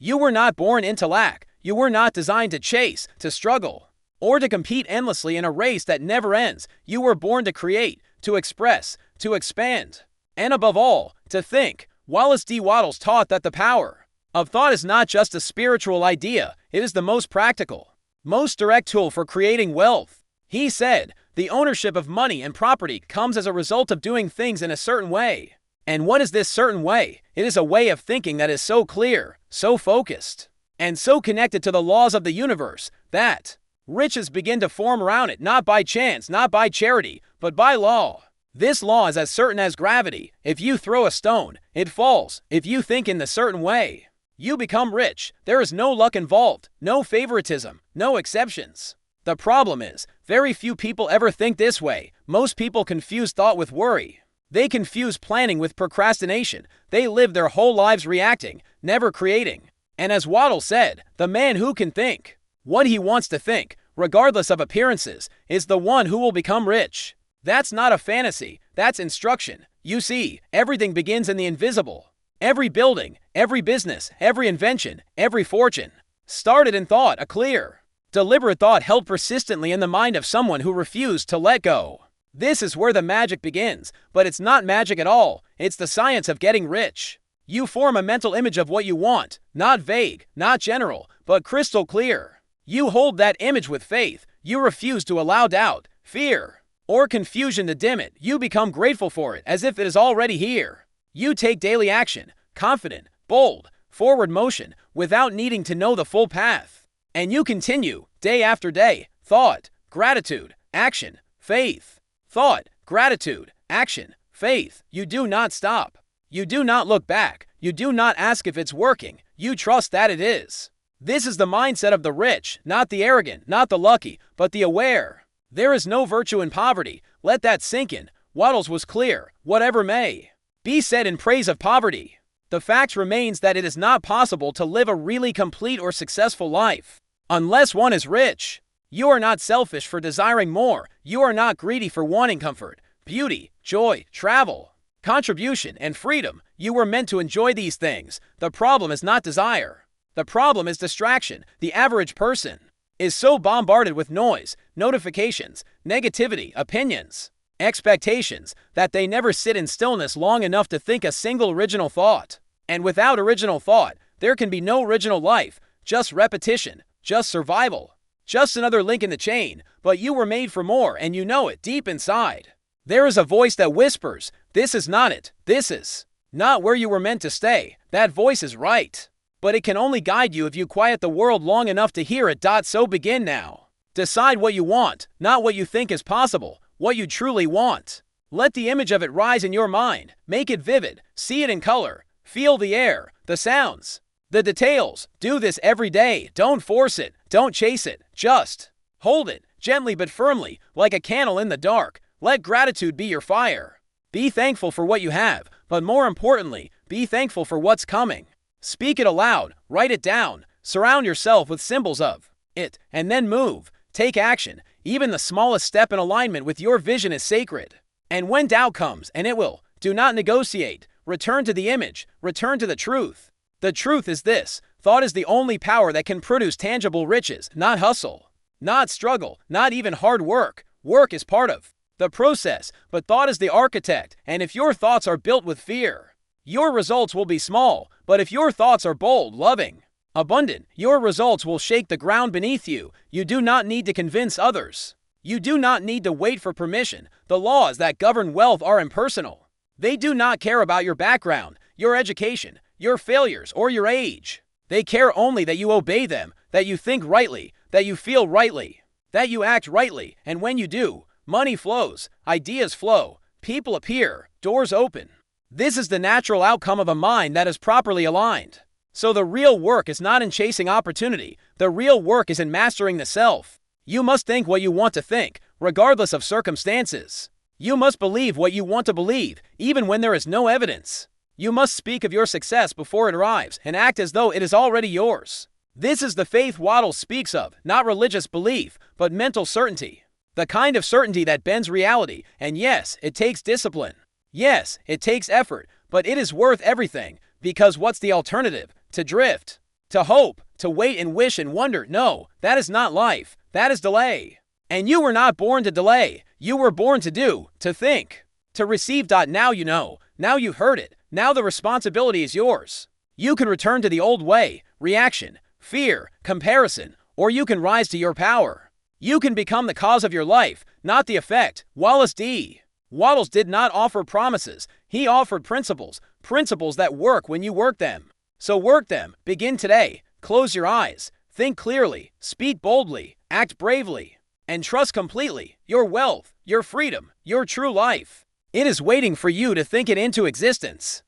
You were not born into lack. You were not designed to chase, to struggle, or to compete endlessly in a race that never ends. You were born to create, to express, to expand, and above all, to think. Wallace D. Wattles taught that the power of thought is not just a spiritual idea, it is the most practical, most direct tool for creating wealth. He said, the ownership of money and property comes as a result of doing things in a certain way. And what is this certain way? It is a way of thinking that is so clear, so focused, and so connected to the laws of the universe that riches begin to form around it, not by chance, not by charity, but by law. This law is as certain as gravity. If you throw a stone, it falls. If you think in the certain way, you become rich. There is no luck involved, no favoritism, no exceptions. The problem is, very few people ever think this way. Most people confuse thought with worry. They confuse planning with procrastination. They live their whole lives reacting, never creating. And as Wattles said, the man who can think what he wants to think, regardless of appearances, is the one who will become rich. That's not a fantasy, that's instruction. You see, everything begins in the invisible. Every building, every business, every invention, every fortune started in thought, a clear, deliberate thought held persistently in the mind of someone who refused to let go. This is where the magic begins, but it's not magic at all. It's the science of getting rich. You form a mental image of what you want, not vague, not general, but crystal clear. You hold that image with faith. You refuse to allow doubt, fear, or confusion to dim it. You become grateful for it as if it is already here. You take daily action, confident, bold, forward motion, without needing to know the full path. And you continue, day after day, thought, gratitude, action, faith. Thought, gratitude, action, faith. You do not stop. You do not look back. You do not ask if it's working. You trust that it is. This is the mindset of the rich, not the arrogant, not the lucky, but the aware. There is no virtue in poverty. Let that sink in. Wattles was clear. Whatever may be said in praise of poverty, the fact remains that it is not possible to live a really complete or successful life unless one is rich. You are not selfish for desiring more. You are not greedy for wanting comfort, beauty, joy, travel, contribution, and freedom. You were meant to enjoy these things. The problem is not desire. The problem is distraction. The average person is so bombarded with noise, notifications, negativity, opinions, expectations, that they never sit in stillness long enough to think a single original thought. And without original thought, there can be no original life, just repetition, just survival. Just another link in the chain, but you were made for more and you know it deep inside. There is a voice that whispers, this is not it, this is not where you were meant to stay. That voice is right, but it can only guide you if you quiet the world long enough to hear it. So begin now. Decide what you want, not what you think is possible, what you truly want. Let the image of it rise in your mind, make it vivid, see it in color, feel the air, the sounds, the details. Do this every day. Don't force it. Don't chase it. Just hold it, gently but firmly, like a candle in the dark. Let gratitude be your fire. Be thankful for what you have, but more importantly, be thankful for what's coming. Speak it aloud, write it down, surround yourself with symbols of it, and then move. Take action. Even the smallest step in alignment with your vision is sacred. And when doubt comes, and it will, do not negotiate. Return to the image. Return to the truth. The truth is this: thought is the only power that can produce tangible riches, not hustle, not struggle, not even hard work. Work is part of the process, but thought is the architect. And if your thoughts are built with fear, your results will be small. But if your thoughts are bold, loving, abundant, your results will shake the ground beneath you. You do not need to convince others. You do not need to wait for permission. The laws that govern wealth are impersonal. They do not care about your background, your education, your failures, or your age. They care only that you obey them, that you think rightly, that you feel rightly, that you act rightly. And when you do, money flows, ideas flow, people appear, doors open. This is the natural outcome of a mind that is properly aligned. So the real work is not in chasing opportunity. The real work is in mastering the self. You must think what you want to think, regardless of circumstances. You must believe what you want to believe, even when there is no evidence. You must speak of your success before it arrives and act as though it is already yours. This is the faith Wattles speaks of, not religious belief, but mental certainty. The kind of certainty that bends reality. And yes, it takes discipline. Yes, it takes effort, but it is worth everything, because what's the alternative? To drift. To hope, to wait and wish and wonder. No, that is not life. That is delay. And you were not born to delay. You were born to do, to think, to receive. Now you know. Now you heard it. Now the responsibility is yours. You can return to the old way, reaction, fear, comparison, or you can rise to your power. You can become the cause of your life, not the effect. Wallace D. Wattles did not offer promises. He offered principles. Principles that work when you work them. So work them. Begin today. Close your eyes. Think clearly. Speak boldly. Act bravely. And trust completely. Your wealth, your freedom, your true life. It is waiting for you to think it into existence.